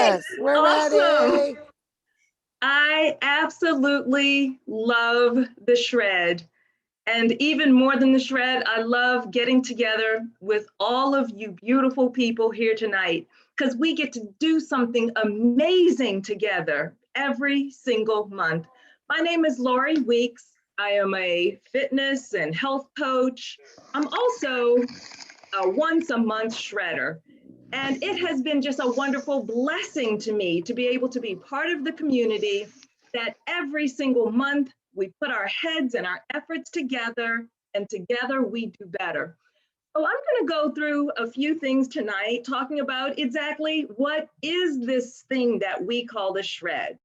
right, Yes, we're awesome. ready. I absolutely love the shred. And even more than the shred, I love getting together with all of you beautiful people here tonight because we get to do something amazing together every single month. My name is Lori Weeks. I am a fitness and health coach. I'm also a once a month shredder. And it has been just a wonderful blessing to me to be able to be part of the community that every single month we put our heads and our efforts together, and together we do better. So I'm going to go through a few things tonight, talking about exactly what is this thing that we call the shred.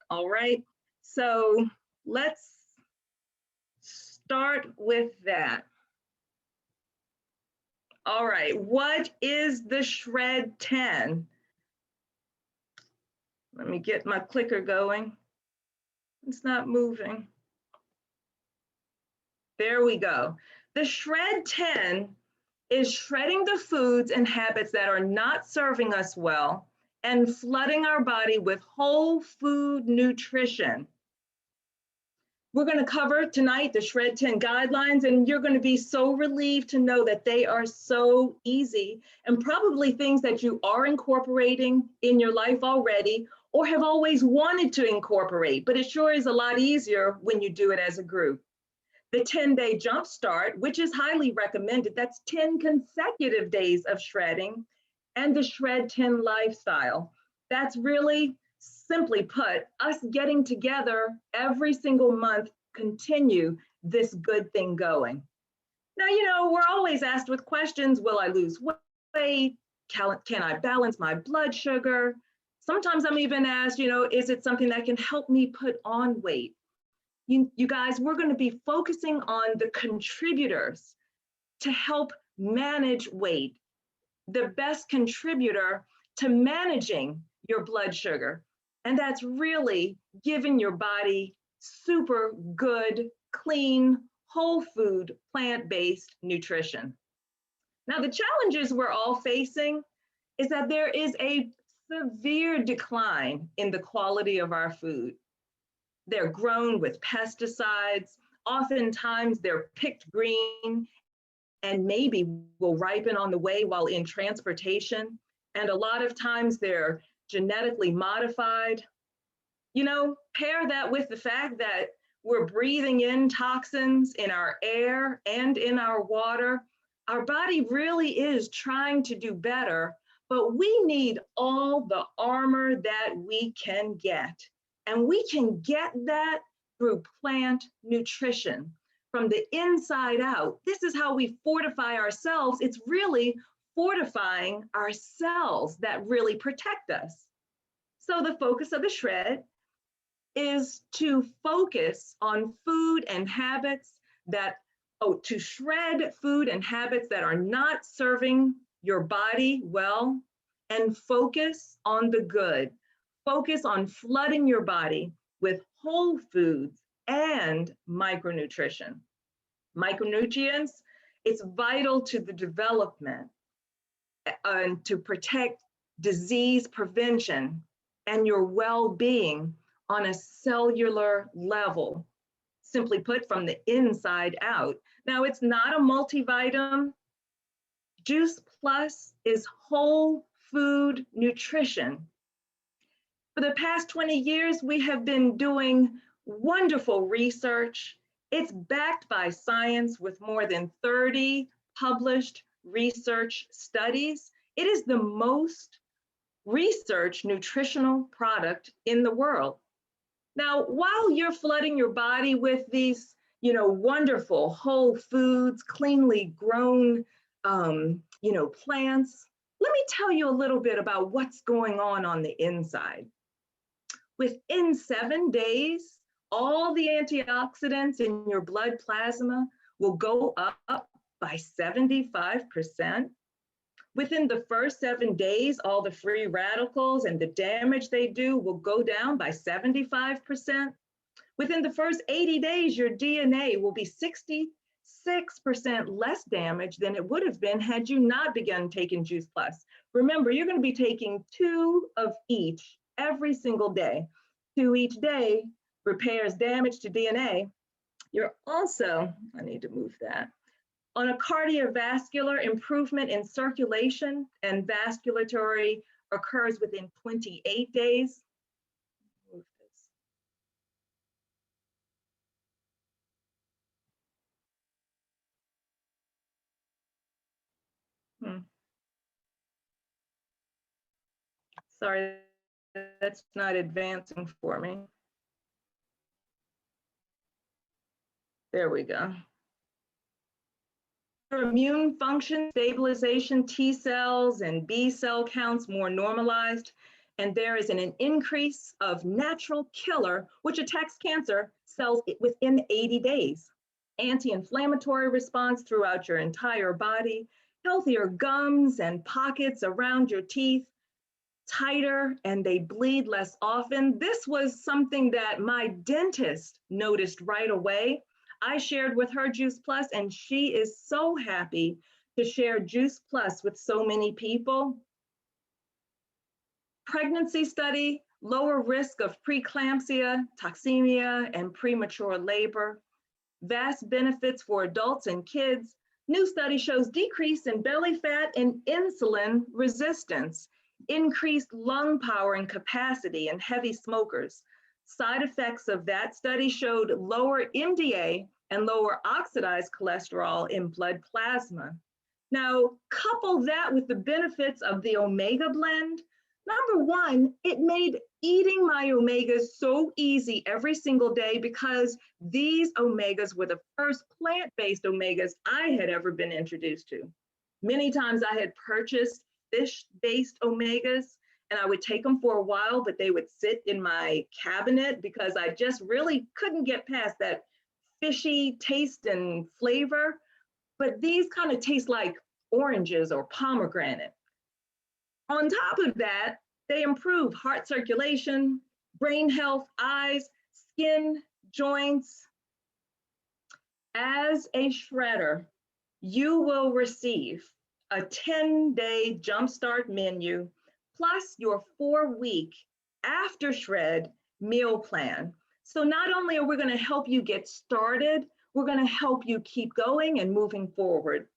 All right. So let's start with that. All right. What is the shred 10? Let me get my clicker going. It's not moving. There we go. The shred 10 is shredding the foods and habits that are not serving us well and flooding our body with whole food nutrition. We're going to cover tonight the Shred 10 guidelines, and you're going to be so relieved to know that they are so easy and probably things that you are incorporating in your life already or have always wanted to incorporate, but it sure is a lot easier when you do it as a group. The 10-day jump start, which is highly recommended, that's 10 consecutive days of shredding, and the Shred 10 lifestyle. That's really, simply put, us getting together every single month, continue this good thing going. Now, we're always asked with questions, will I lose weight? Can I balance my blood sugar? Sometimes I'm even asked, is it something that can help me put on weight? You guys, we're going to be focusing on the contributors to help manage weight, the best contributor to managing your blood sugar. And that's really giving your body super good, clean, whole food, plant-based nutrition. Now, the challenges we're all facing is that there is a severe decline in the quality of our food. They're grown with pesticides. Oftentimes they're picked green and maybe will ripen on the way while in transportation. And a lot of times they're genetically modified. Pair that with the fact that we're breathing in toxins in our air and in our water. Our body really is trying to do better, but we need all the armor that we can get. And we can get that through plant nutrition from the inside out. This is how we fortify ourselves. It's really fortifying our cells that really protect us. So the focus of the shred is to focus on food and habits to shred food and habits that are not serving your body well, and focus on the good. Focus on flooding your body with whole foods and micronutrition. Micronutrients, it's vital to the development and to protect disease prevention and your well-being on a cellular level, simply put, from the inside out. Now, it's not a multivitamin. Juice Plus is whole food nutrition. For the past 20 years, we have been doing wonderful research. It's backed by science with more than 30 published research studies. It is the most researched nutritional product in the world. Now, while you're flooding your body with these, wonderful whole foods, cleanly grown, plants, let me tell you a little bit about what's going on the inside. Within 7 days, all the antioxidants in your blood plasma will go up by 75%. Within the first 7 days, all the free radicals and the damage they do will go down by 75%. Within the first 80 days, your DNA will be 60 6% less damage than it would have been had you not begun taking Juice Plus. Remember, you're going to be taking 2 of each every single day. 2 each day repairs damage to DNA. You're also, I need to move that, on a cardiovascular improvement in circulation and vasculatory occurs within 28 days. Move this. Sorry, that's not advancing for me. There we go. Immune function stabilization, T cells and B cell counts more normalized, and there is an increase of natural killer, which attacks cancer cells within 80 days. Anti-inflammatory response throughout your entire body, healthier gums and pockets around your teeth, tighter, and they bleed less often. This was something that my dentist noticed right away. I shared with her Juice Plus, and she is so happy to share Juice Plus with so many people. Pregnancy study, lower risk of preeclampsia, toxemia, and premature labor. Vast benefits for adults and kids. New study shows decrease in belly fat and insulin resistance, increased lung power and capacity in heavy smokers. Side effects of that study showed lower MDA and lower oxidized cholesterol in blood plasma. Now, couple that with the benefits of the omega blend. Number one, it made eating my omegas so easy every single day because these omegas were the first plant-based omegas I had ever been introduced to. Many times I had purchased fish-based omegas and I would take them for a while, but they would sit in my cabinet because I just really couldn't get past that fishy taste and flavor. But these kind of taste like oranges or pomegranate. On top of that, they improve heart circulation, brain health, eyes, skin, joints. As a shredder, you will receive a 10-day jumpstart menu plus your 4-week after shred meal plan. So not only are we going to help you get started, we're going to help you keep going and moving forward.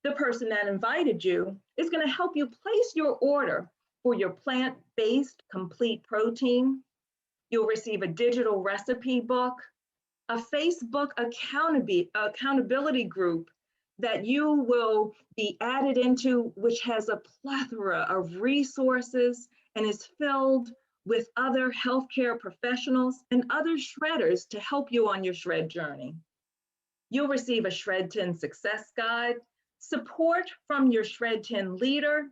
The person that invited you is going to help you place your order for your plant-based complete protein. You'll receive a digital recipe book, a Facebook accountability group that you will be added into, which has a plethora of resources and is filled with other healthcare professionals and other shredders to help you on your shred journey. You'll receive a Shred 10 success guide, support from your Shred 10 leader,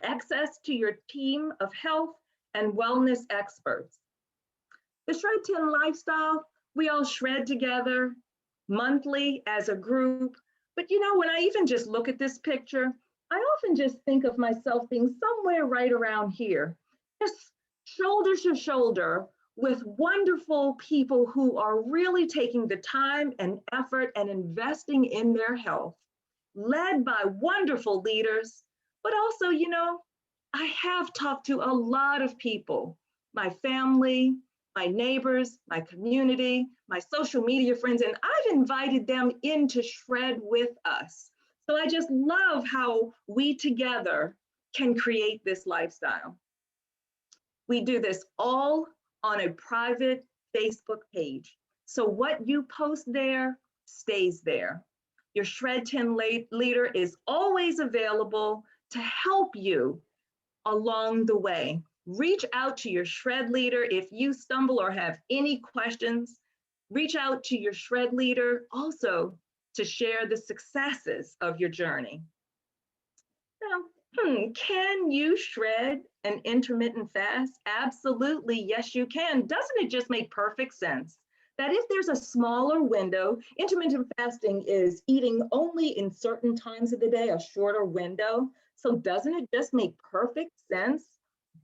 access to your team of health and wellness experts. The Shred 10 lifestyle, we all shred together monthly as a group. But you know, when I even just look at this picture, I often just think of myself being somewhere right around here, just shoulder to shoulder with wonderful people who are really taking the time and effort and investing in their health, led by wonderful leaders. But also, you know, I have talked to a lot of people, my family, my neighbors, my community, my social media friends, and I've invited them in to shred with us. So I just love how we together can create this lifestyle. We do this all on a private Facebook page. So what you post there stays there. Your Shred 10 leader is always available to help you along the way. Reach out to your shred leader if you stumble or have any questions. Reach out to your shred leader also to share the successes of your journey. Now, can you shred an intermittent fast? Absolutely, yes, you can. Doesn't it just make perfect sense that if there's a smaller window, intermittent fasting is eating only in certain times of the day, a shorter window. So doesn't it just make perfect sense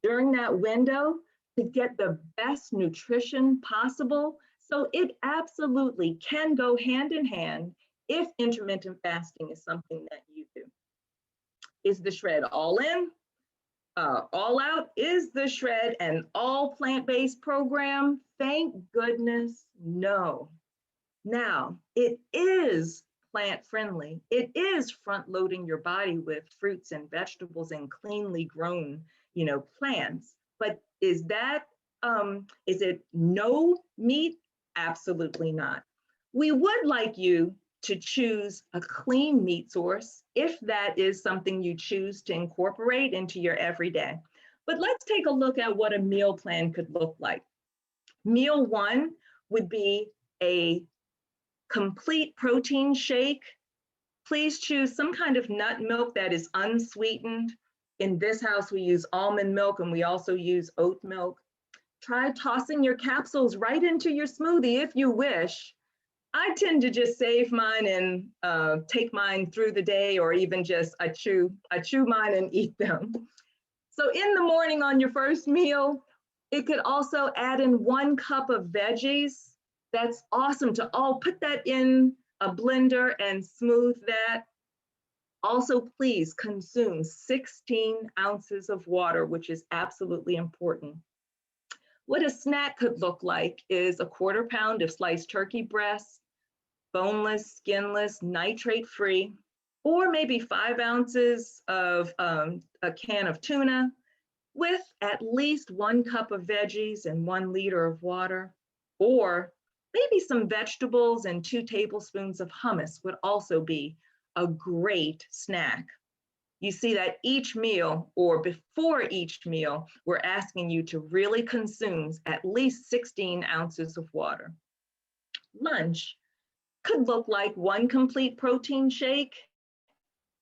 during that window to get the best nutrition possible So it absolutely can go hand in hand if intermittent fasting is something that you do. Is the shred all in? All out? Is the shred an all plant-based program? Thank goodness, no. Now, it is plant friendly. It is front loading your body with fruits and vegetables and cleanly grown, plants. But is it no meat? Absolutely not. We would like you to choose a clean meat source if that is something you choose to incorporate into your everyday. But let's take a look at what a meal plan could look like. Meal one would be a complete protein shake. Please choose some kind of nut milk that is unsweetened. In this house, we use almond milk and we also use oat milk. Try tossing your capsules right into your smoothie if you wish. I tend to just save mine and take mine through the day, or even just I chew mine and eat them. So in the morning on your first meal, it could also add in 1 cup of veggies. That's awesome to put that in a blender and smooth that. Also, please consume 16 ounces of water, which is absolutely important. What a snack could look like is a 1/4 pound of sliced turkey breast, boneless, skinless, nitrate-free, or maybe 5 ounces of a can of tuna with at least 1 cup of veggies and 1 liter of water, or maybe some vegetables and 2 tablespoons of hummus would also be a great snack. You see that each meal or before each meal, we're asking you to really consume at least 16 ounces of water. Lunch could look like 1 complete protein shake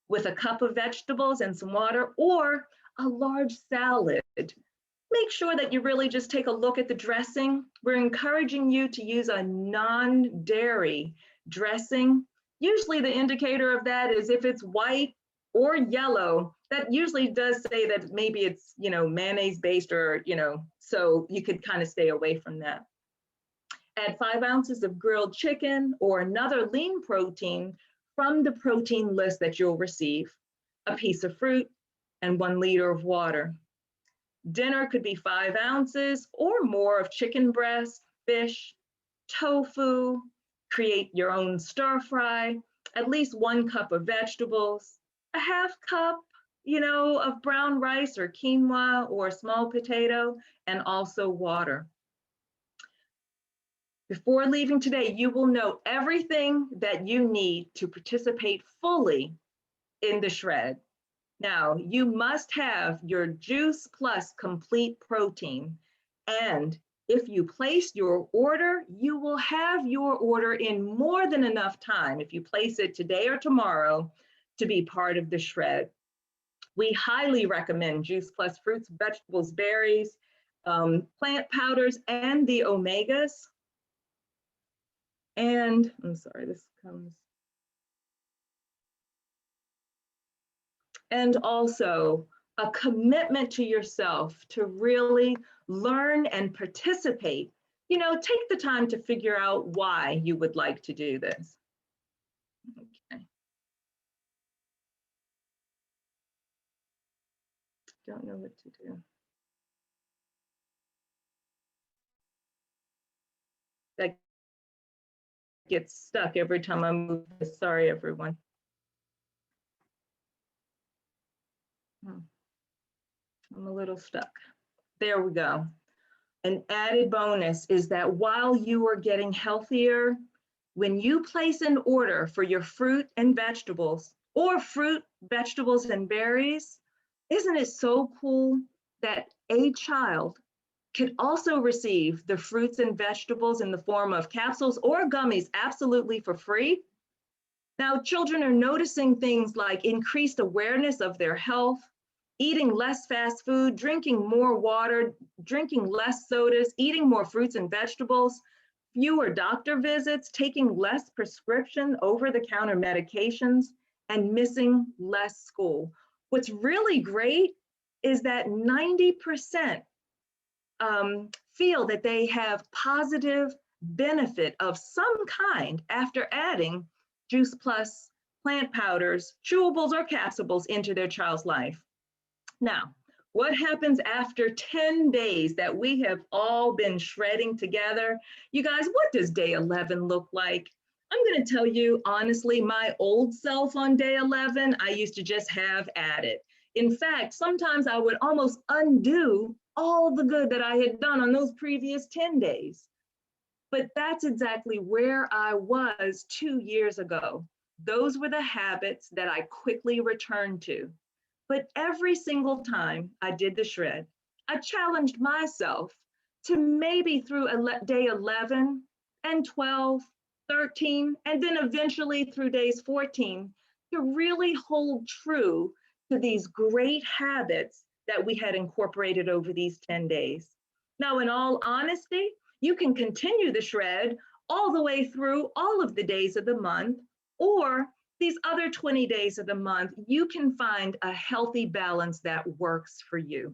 with a cup of vegetables and some water, or a large salad. Make sure that you really just take a look at the dressing. We're encouraging you to use a non-dairy dressing. Usually the indicator of that is if it's white or yellow, that usually does say that maybe it's, mayonnaise based or, so you could kind of stay away from that. Add 5 ounces of grilled chicken or another lean protein from the protein list that you'll receive, a piece of fruit, and 1 liter of water. Dinner could be 5 ounces or more of chicken breast, fish, tofu, create your own stir fry, at least 1 cup of vegetables, a 1/2 cup, of brown rice or quinoa or small potato, and also water. Before leaving today, you will know everything that you need to participate fully in the shred. Now, you must have your Juice Plus complete protein. And if you place your order, you will have your order in more than enough time, if you place it today or tomorrow, to be part of the shred. We highly recommend Juice Plus fruits, vegetables, berries, plant powders, and the omegas. And I'm sorry, this comes. And also a commitment to yourself to really learn and participate. Take the time to figure out why you would like to do this. Okay. Don't know what to do. That gets stuck every time I move this. Sorry, everyone. I'm a little stuck. There we go. An added bonus is that while you are getting healthier, when you place an order for your fruit and vegetables, or fruit, vegetables, and berries, isn't it so cool that a child can also receive the fruits and vegetables in the form of capsules or gummies absolutely for free? Now, children are noticing things like increased awareness of their health, eating less fast food, drinking more water, drinking less sodas, eating more fruits and vegetables, fewer doctor visits, taking less prescription over-the-counter medications, and missing less school. What's really great is that 90% feel that they have positive benefit of some kind after adding Juice Plus plant powders, chewables, or capsules into their child's life. Now, what happens after 10 days that we have all been shredding together? You guys, what does day 11 look like? I'm going to tell you honestly, my old self on day 11, I used to just have at it. In fact, sometimes I would almost undo all the good that I had done on those previous 10 days. But that's exactly where I was 2 years ago. Those were the habits that I quickly returned to. But every single time I did the shred, I challenged myself to maybe through day 11 and 12, 13, and then eventually through days 14, to really hold true to these great habits that we had incorporated over these 10 days. Now, in all honesty, you can continue the shred all the way through all of the days of the month, or these other 20 days of the month, you can find a healthy balance that works for you.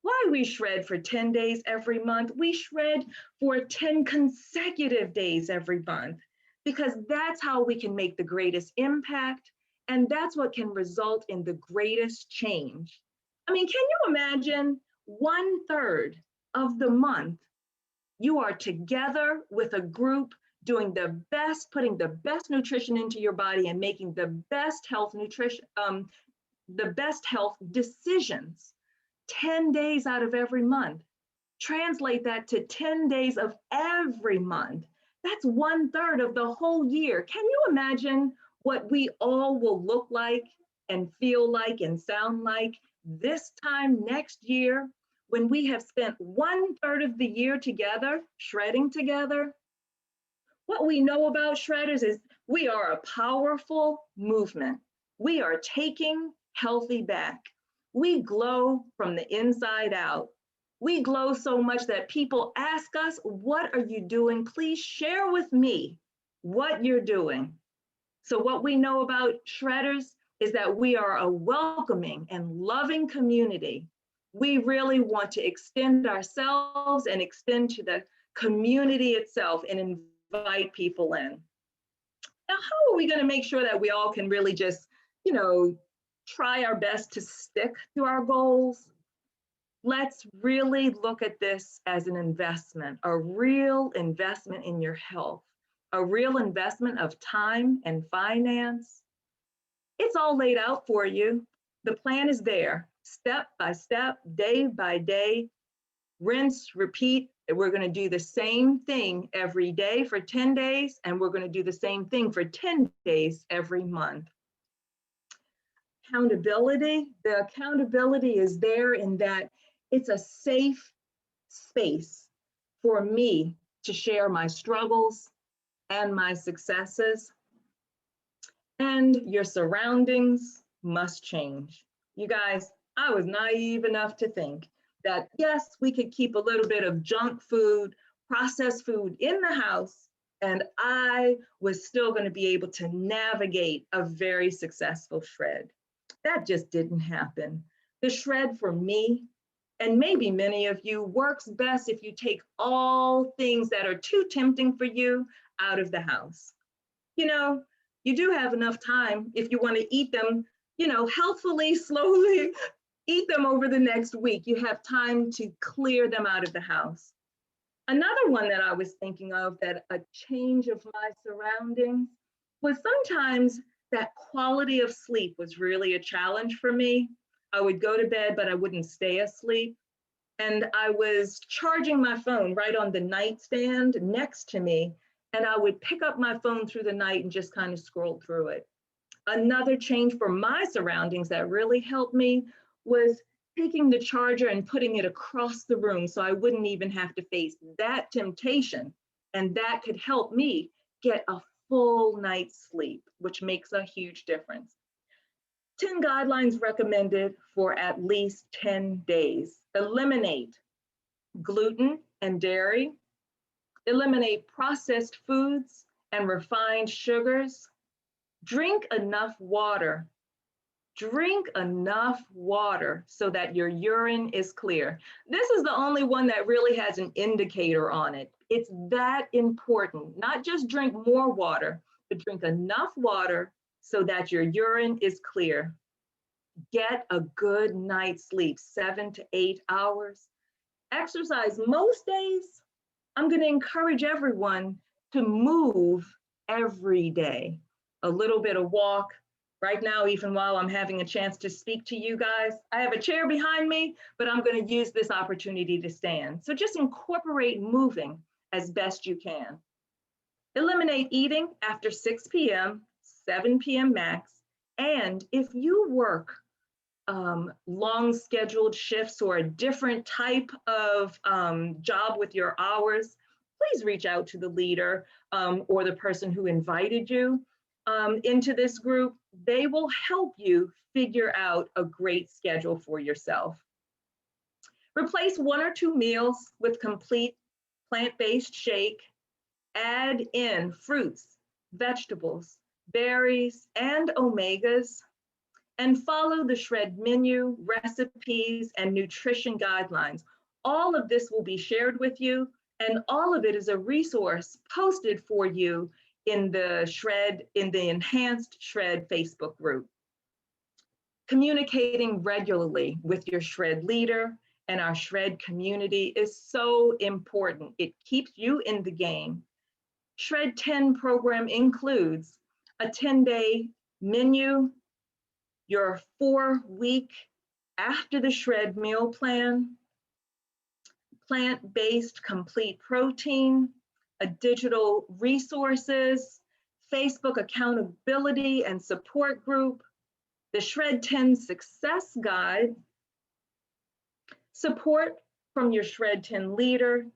Why we shred for 10 days every month? We shred for 10 consecutive days every month, because that's how we can make the greatest impact, and that's what can result in the greatest change. I mean, can you imagine 1/3 of the month you are together with a group doing the best, putting the best nutrition into your body and making the best health decisions 10 days out of every month. Translate that to 10 days of every month. That's 1/3 of the whole year. Can you imagine what we all will look like and feel like and sound like this time next year when we have spent 1/3 of the year together, shredding together? What we know about shredders is we are a powerful movement. We are taking healthy back. We glow from the inside out. We glow so much that people ask us, what are you doing? Please share with me what you're doing. So what we know about shredders is that we are a welcoming and loving community. We really want to extend ourselves and extend to the community itself and invite people in. Now, how are we going to make sure that we all can really just, try our best to stick to our goals? Let's really look at this as an investment, a real investment in your health, a real investment of time and finance. It's all laid out for you. The plan is there, step by step, day by day, rinse, repeat. We're going to do the same thing every day for 10 days, and we're going to do the same thing for 10 days every month. Accountability, the accountability is there in that it's a safe space for me to share my struggles and my successes. And your surroundings must change. You guys, I was naive enough to think that yes, we could keep a little bit of junk food, processed food in the house, and I was still going to be able to navigate a very successful shred. That just didn't happen. The shred for me, and maybe many of you, works best if you take all things that are too tempting for you out of the house. You do have enough time if you want to eat them, healthfully, slowly, eat them over the next week. You have time to clear them out of the house. Another one that I was thinking of, that a change of my surroundings, was sometimes that quality of sleep was really a challenge for me. I would go to bed, but I wouldn't stay asleep. And I was charging my phone right on the nightstand next to me, and I would pick up my phone through the night and just kind of scroll through it. Another change for my surroundings that really helped me was taking the charger and putting it across the room so I wouldn't even have to face that temptation. And that could help me get a full night's sleep, which makes a huge difference. 10 guidelines recommended for at least 10 days. Eliminate gluten and dairy. Eliminate processed foods and refined sugars. Drink enough water. Drink enough water so that your urine is clear. This is the only one that really has an indicator on it. It's that important. Not just drink more water, but drink enough water so that your urine is clear. Get a good night's sleep, 7 to 8 hours. Exercise most days. I'm going to encourage everyone to move every day. A little bit of walk. Right now, even while I'm having a chance to speak to you guys, I have a chair behind me, but I'm going to use this opportunity to stand. So just incorporate moving as best you can. Eliminate eating after 6 p.m., 7 p.m. max. And if you work long scheduled shifts or a different type of job with your hours, please reach out to the leader or the person who invited you into this group. They will help you figure out a great schedule for yourself. Replace 1 or 2 meals with complete plant-based shake. Add in fruits, vegetables, berries, and omegas, and follow the Shred menu, recipes, and nutrition guidelines. All of this will be shared with you, and all of it is a resource posted for you in the Enhanced Shred Facebook group. Communicating regularly with your Shred leader and our Shred community is so important. It keeps you in the game. Shred 10 program includes a 10-day menu, your 4-week after the Shred meal plan, plant-based complete protein, a digital resources, Facebook accountability and support group, the Shred 10 success guide, support from your Shred 10 leader,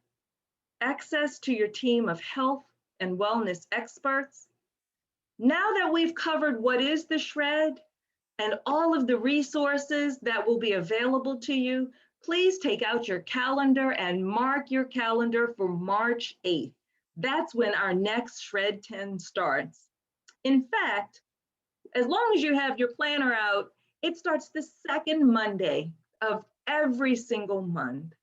access to your team of health and wellness experts. Now that we've covered what is the Shred and all of the resources that will be available to you, please take out your calendar and mark your calendar for March 8th. That's when our next Shred 10 starts. In fact, as long as you have your planner out, it starts the second Monday of every single month.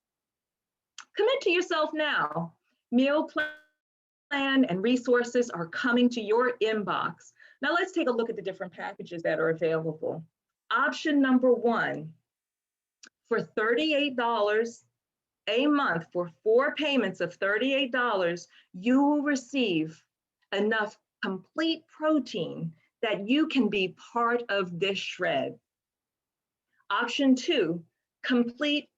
Commit to yourself now. Meal plan and resources are coming to your inbox. Now let's take a look at the different packages that are available. Option number 1, for $38 a month, for 4 payments of $38, you will receive enough complete protein that you can be part of this Shred. Option 2, complete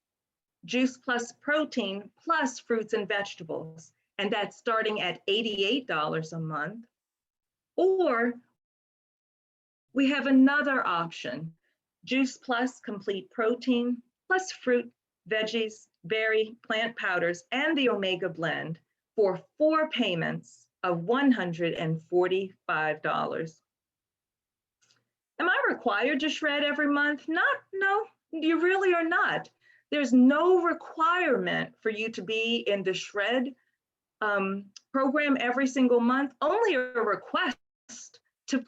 Juice Plus protein plus fruits and vegetables, and that's starting at $88 a month. Or we have another option, Juice Plus complete protein plus fruit, veggies, berry, plant powders, and the Omega blend for 4 payments of $145. Am I required to Shred every month? No, you really are not. There's no requirement for you to be in the Shred program every single month, only a request to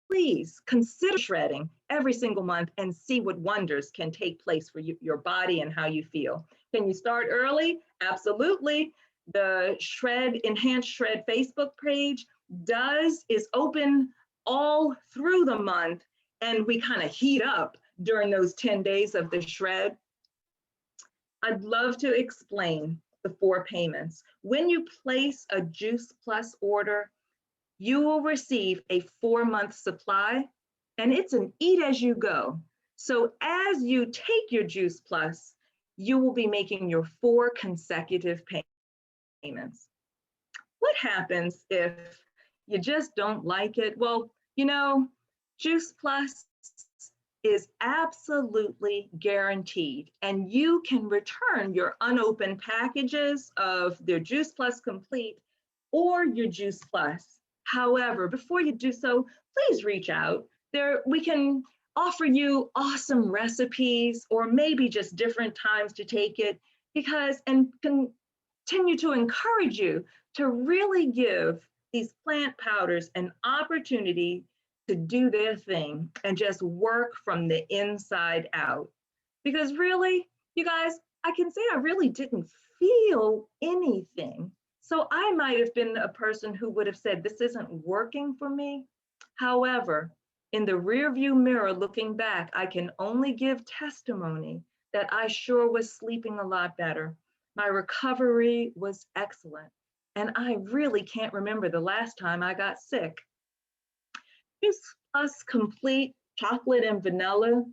please consider shredding every single month and see what wonders can take place for your body and how you feel. Can you start early? Absolutely. The Enhanced Shred Facebook page is open all through the month, and we kind of heat up during those 10 days of the Shred. I'd love to explain the 4 payments. When you place a Juice Plus order, you will receive a 4-month supply, and it's an eat as you go. So as you take your Juice Plus, you will be making your 4 consecutive payments. What happens if you just don't like it? Well, Juice Plus is absolutely guaranteed, and you can return your unopened packages of their Juice Plus Complete or your Juice Plus. However, before you do so, please reach out. We can offer you awesome recipes or maybe just different times to take it, and continue to encourage you to really give these plant powders an opportunity to do their thing and just work from the inside out. Because really, you guys, I can say I really didn't feel anything. So I might have been a person who would have said, this isn't working for me. However, in the rearview mirror looking back, I can only give testimony that I sure was sleeping a lot better. My recovery was excellent. And I really can't remember the last time I got sick. Juice Plus Complete Chocolate and Vanilla.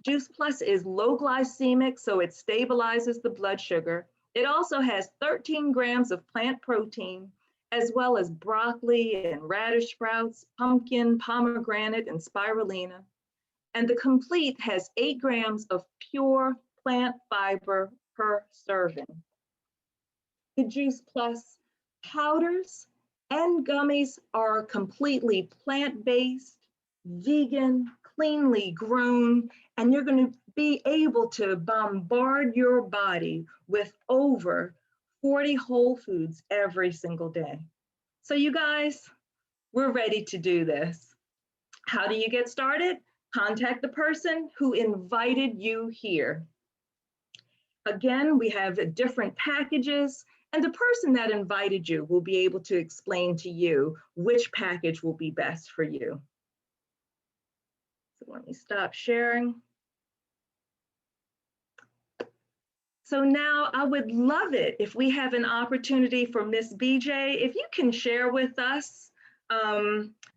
Juice Plus is low glycemic, so it stabilizes the blood sugar. It also has 13 grams of plant protein, as well as broccoli and radish sprouts, pumpkin, pomegranate, and spirulina. And the Complete has 8 grams of pure plant fiber per serving. The Juice Plus powders and gummies are completely plant-based, vegan, cleanly grown, and you're going to be able to bombard your body with over 40 whole foods every single day. So you guys, we're ready to do this. How do you get started? Contact the person who invited you here. Again, we have different packages, and the person that invited you will be able to explain to you which package will be best for you. So let me stop sharing. So now I would love it if we have an opportunity for Miss BJ, if you can share with us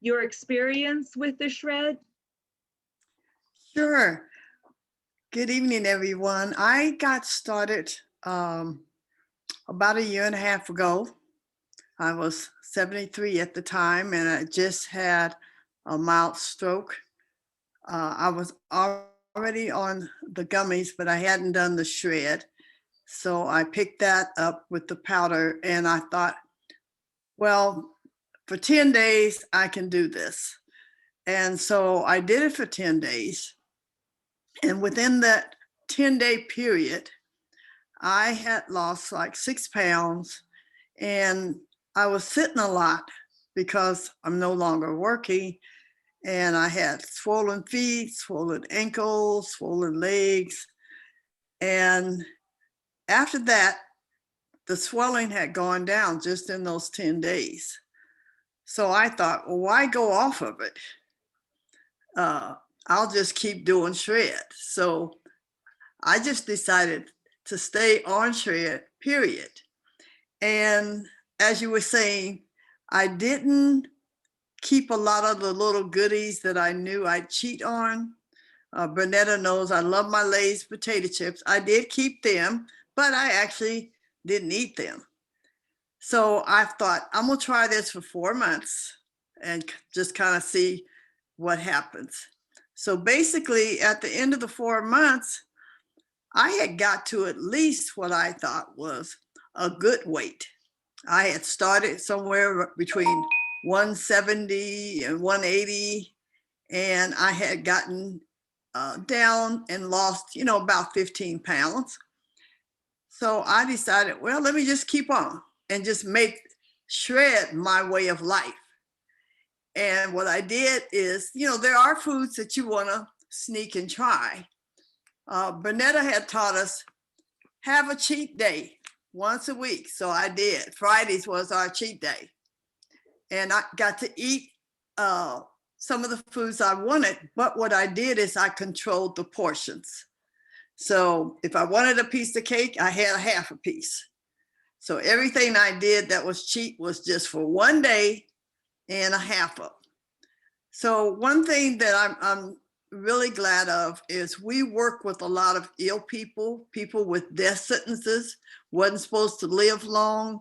your experience with the shred. Sure. Good evening, everyone. I got started about a year and a half ago. I was 73 at the time, and I just had a mild stroke. I was already on the gummies, but I hadn't done the shred. So I picked that up with the powder, and I thought, well, for 10 days, I can do this. And so I did it for 10 days. And within that 10-day period, I had lost like 6 pounds, and I was sitting a lot because I'm no longer working. And I had swollen feet, swollen ankles, swollen legs. And after that, the swelling had gone down just in those 10 days. So I thought, well, why go off of it? I'll just keep doing shred. So I just decided to stay on shred, period. And as you were saying, I didn't keep a lot of the little goodies that I knew I'd cheat on. Bernetta knows I love my Lay's potato chips. I did keep them, but I actually didn't eat them. So I thought, I'm gonna try this for 4 months and just kind of see what happens. So basically at the end of the 4 months, I had got to at least what I thought was a good weight. I had started somewhere between 170 and 180, and I had gotten down and lost, about 15 pounds. So I decided, well, let me just keep on and just make shred my way of life. And what I did is, there are foods that you want to sneak and try. Bernetta had taught us have a cheat day once a week. So I did. Fridays was our cheat day. And I got to eat some of the foods I wanted. But what I did is I controlled the portions. So if I wanted a piece of cake, I had a half a piece. So everything I did that was cheat was just for one day and a half of. So one thing that I'm really glad of is we work with a lot of ill people with death sentences, wasn't supposed to live long.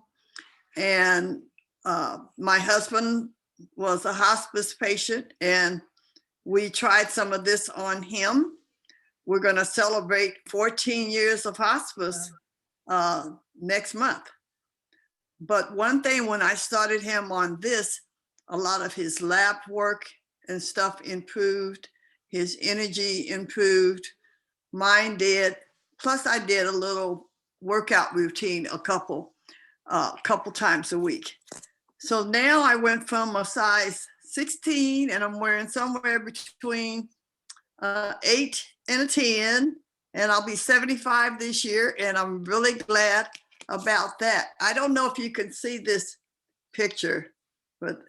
And my husband was a hospice patient, and we tried some of this on him. We're going to celebrate 14 years of hospice next month. But one thing, when I started him on this, a lot of his lab work and stuff improved. His energy improved. Mine did. Plus, I did a little workout routine a couple times a week. So now I went from a size 16 and I'm wearing somewhere between 8 and a 10, and I'll be 75 this year, and I'm really glad about that. I don't know if you can see this picture, but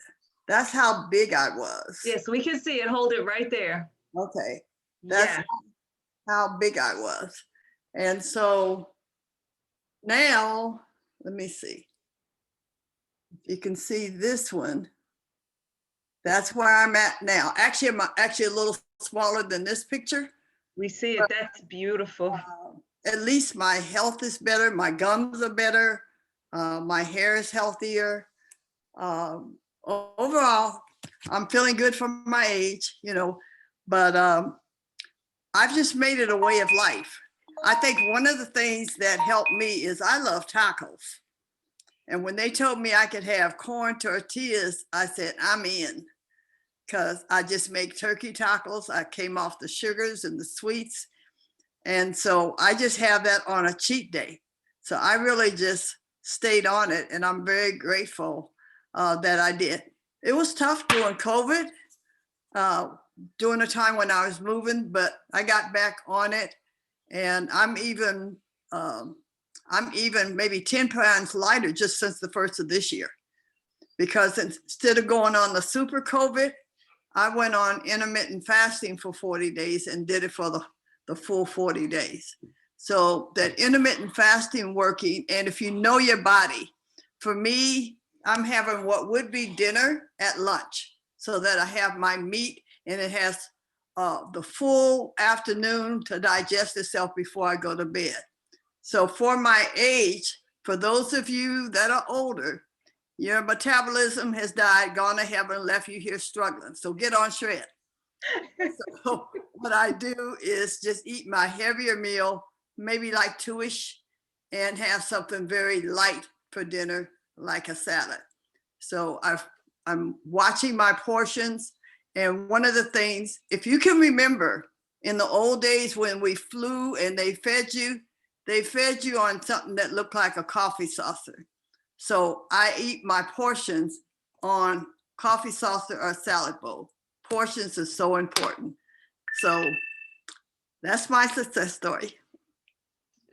that's how big I was. Yes, we can see it. Hold it right there. Okay, that's Yeah. how big I was. And so now, let me see. If you can see this one, that's where I'm at now. Actually, I'm actually a little smaller than this picture. We see it. That's beautiful. At least my health is better. My gums are better. My hair is healthier. Overall, I'm feeling good for my age, you know, but I've just made it a way of life. I think one of the things that helped me is I love tacos. And when they told me I could have corn tortillas, I said, I'm in, because I just make turkey tacos. I came off the sugars and the sweets. And so I just have that on a cheat day. So I really just stayed on it, and I'm very grateful that I did. It was tough during COVID, during a time when I was moving, but I got back on it, and I'm even maybe 10 pounds lighter just since the first of this year, because instead of going on the super COVID, I went on intermittent fasting for 40 days and did it for the full 40 days. So that intermittent fasting working, and if you know your body, for me, I'm having what would be dinner at lunch, so that I have my meat and it has the full afternoon to digest itself before I go to bed. So for my age, for those of you that are older, your metabolism has died, gone to heaven, left you here struggling. So get on shred. So what I do is just eat my heavier meal, maybe like 2-ish, and have something very light for dinner, like a salad. So I'm watching my portions. And one of the things, if you can remember, in the old days when we flew and they fed you on something that looked like a coffee saucer. So I eat my portions on coffee saucer or salad bowl. Portions are so important. So that's my success story.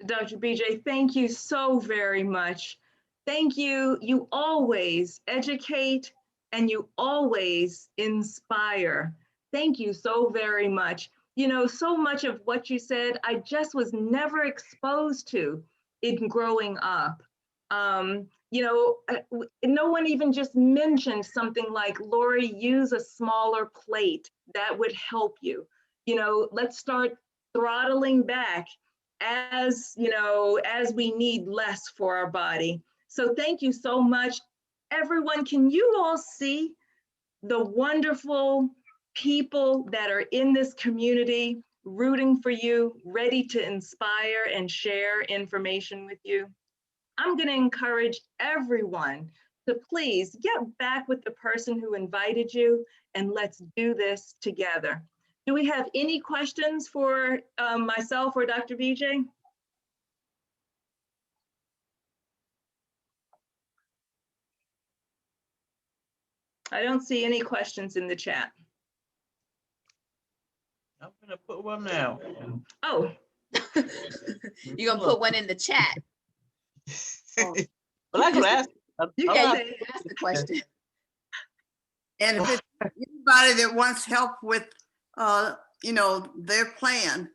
Dr. BJ, thank you so very much. Thank you. You always educate and you always inspire. Thank you so very much. You know, so much of what you said, I just was never exposed to in growing up. You know, no one even just mentioned something like, Lori, use a smaller plate. That would help you. You know, let's start throttling back as, you know, as we need less for our body. So thank you so much. Everyone, can you all see the wonderful people that are in this community rooting for you, ready to inspire and share information with you? I'm going to encourage everyone to please get back with the person who invited you, and let's do this together. Do we have any questions for myself or Dr. BJ? I don't see any questions in the chat. I'm gonna put one now. Oh. You're gonna put one in the chat. Well, I could ask. You can ask the question. And if it's anybody that wants help with, you know, their plan,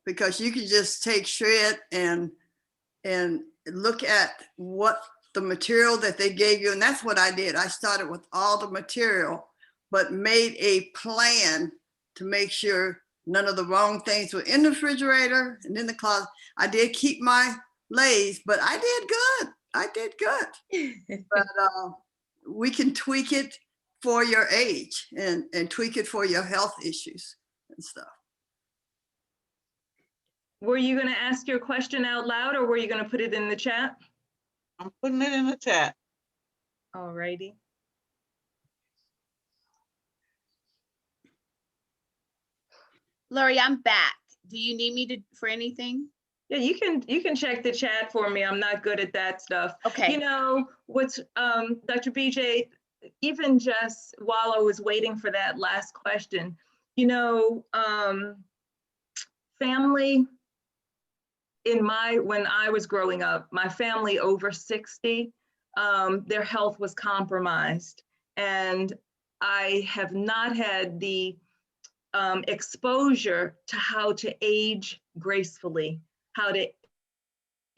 because you can just take shred and look at what the material that they gave you. And that's what I did. I started with all the material, but made a plan to make sure none of the wrong things were in the refrigerator and in the closet. I did keep my Lay's, but I did good. I did good. But we can tweak it for your age and tweak it for your health issues and stuff. Were you going to ask your question out loud, or were you going to put it in the chat? I'm putting it in the chat. All righty. Lori, I'm back. Do you need me for anything? Yeah, you can check the chat for me. I'm not good at that stuff. Okay. You know, what's Dr. BJ, even just while I was waiting for that last question, you know, family when I was growing up, my family over 60, their health was compromised. And I have not had the exposure to how to age gracefully, how to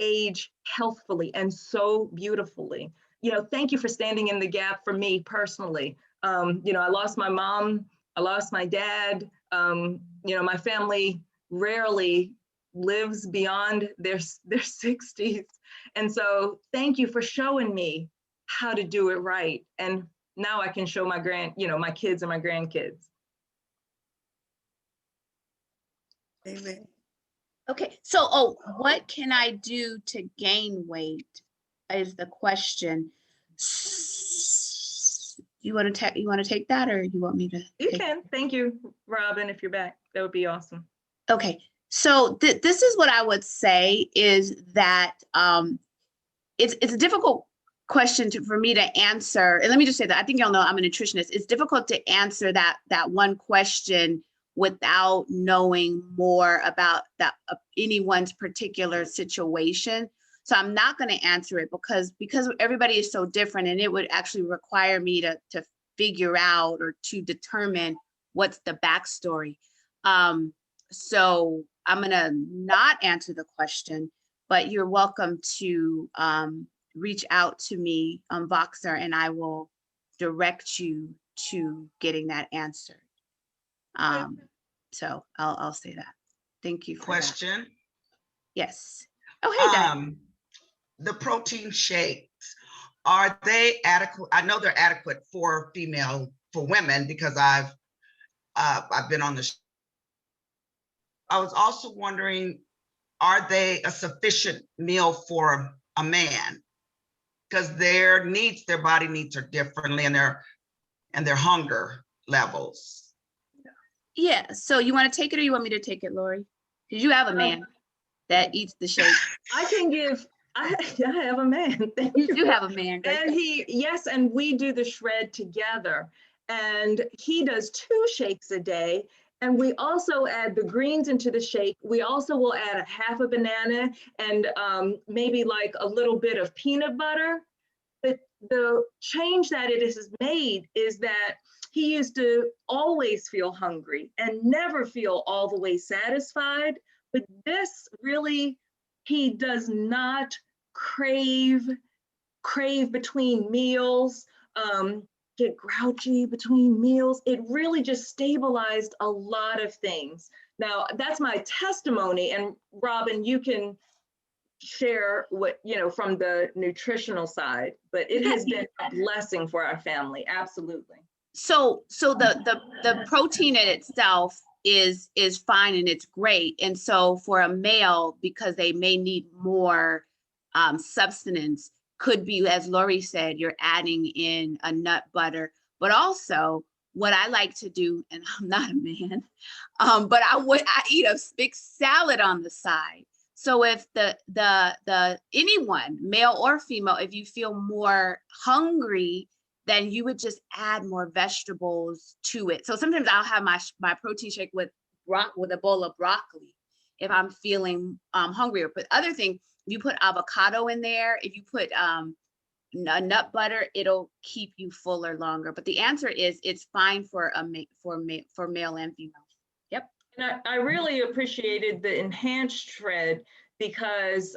age healthfully and so beautifully. You know, thank you for standing in the gap for me personally. You know, I lost my mom, I lost my dad. You know, my family rarely lives beyond their 60s. And so thank you for showing me how to do it right. And now I can show my my kids and my grandkids. Amen. Okay, so, what can I do to gain weight is the question. You want to take that, or you want me to? You can. Thank you, Robin, if you're back. That would be awesome. Okay, so this is what I would say is that it's a difficult question for me to answer. And let me just say that I think y'all know I'm a nutritionist. It's difficult to answer that one question without knowing more about anyone's particular situation. So I'm not going to answer it because everybody is so different, and it would actually require me to figure out or to determine what's the backstory. So I'm going to not answer the question, but you're welcome to reach out to me on Voxer, and I will direct you to getting that answered. So I'll say that. Thank you for Question. that. Yes. Oh, hey, Diane. The protein shakes, are they adequate? I know they're adequate for women because I've been on the. I was also wondering, are they a sufficient meal for a man? Because their body needs are differently, and their hunger levels. Yeah. So you want to take it, or you want me to take it, Lori? Because you have a man that eats the shake. I can give. I have a man. Thank you. You do have a man. Great. And yes, and we do the shred together. And he does 2 shakes a day. And we also add the greens into the shake. We also will add a half a banana and maybe like a little bit of peanut butter. But the change that it has made is that he used to always feel hungry and never feel all the way satisfied. But this really, he does not crave between meals, get grouchy between meals. It really just stabilized a lot of things. Now, that's my testimony. And Robin, you can share what, from the nutritional side, but it has been a blessing for our family. Absolutely. So the protein in itself is fine and it's great. And so for a male, because they may need more substance, could be, as Lori said, you're adding in a nut butter, but also what I like to do, and I'm not a man, but I eat a big salad on the side. So if the anyone, male or female, if you feel more hungry, then you would just add more vegetables to it. So sometimes I'll have my protein shake with a bowl of broccoli if I'm feeling hungrier. But other thing, if you put avocado in there, if you put a nut butter, it'll keep you fuller longer. But the answer is it's fine for male and female. Yep. And I really appreciated the enhanced shred because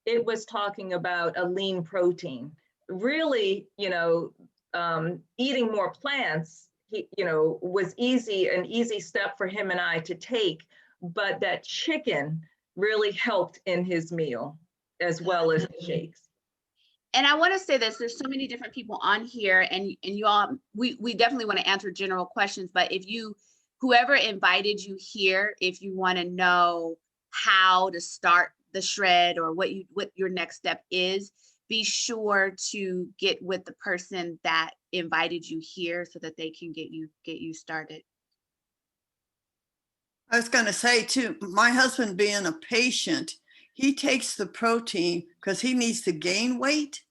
it was talking about a lean protein. Really, eating more plants, was an easy step for him and I to take, but that chicken really helped in his meal as well as the shakes. And I want to say this, there's so many different people on here, and you all, we definitely want to answer general questions, but whoever invited you here, if you want to know how to start the shred or what your next step is, be sure to get with the person that invited you here so that they can get you started. I was going to say too, my husband being a patient, he takes the protein because he needs to gain weight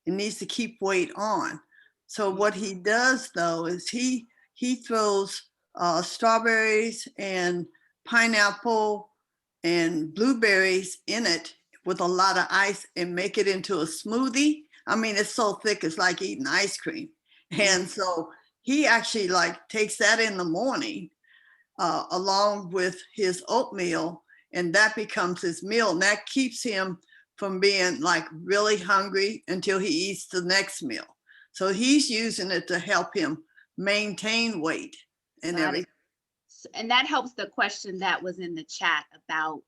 and needs to keep weight on. So what he does though is he throws strawberries and pineapple and blueberries in it with a lot of ice and make it into a smoothie. I mean, it's so thick, it's like eating ice cream. And so he actually like takes that in the morning along with his oatmeal, and that becomes his meal. And that keeps him from being like really hungry until he eats the next meal. So he's using it to help him maintain weight and Got it. everything. And that helps the question that was in the chat about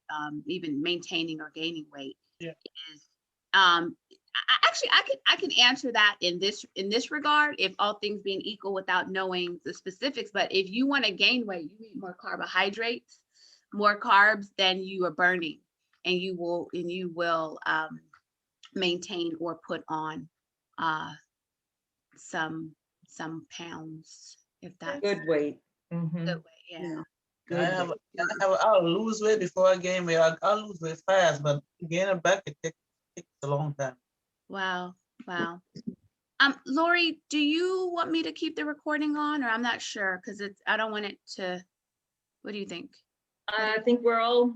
even maintaining or gaining weight. Yeah. Is actually I can answer that in this regard, if all things being equal without knowing the specifics. But if you want to gain weight, you eat more carbohydrates, more carbs than you are burning, and you will maintain or put on some pounds, if that's Good weight. Mhm. good way. Yeah. Yeah. Good weight. I'll lose weight before I gain weight. I'll lose weight fast, but gaining back it takes a long time. Wow. Wow. Lori, do you want me to keep the recording on, or I'm not sure because I don't want it to, what do you think? I think we're all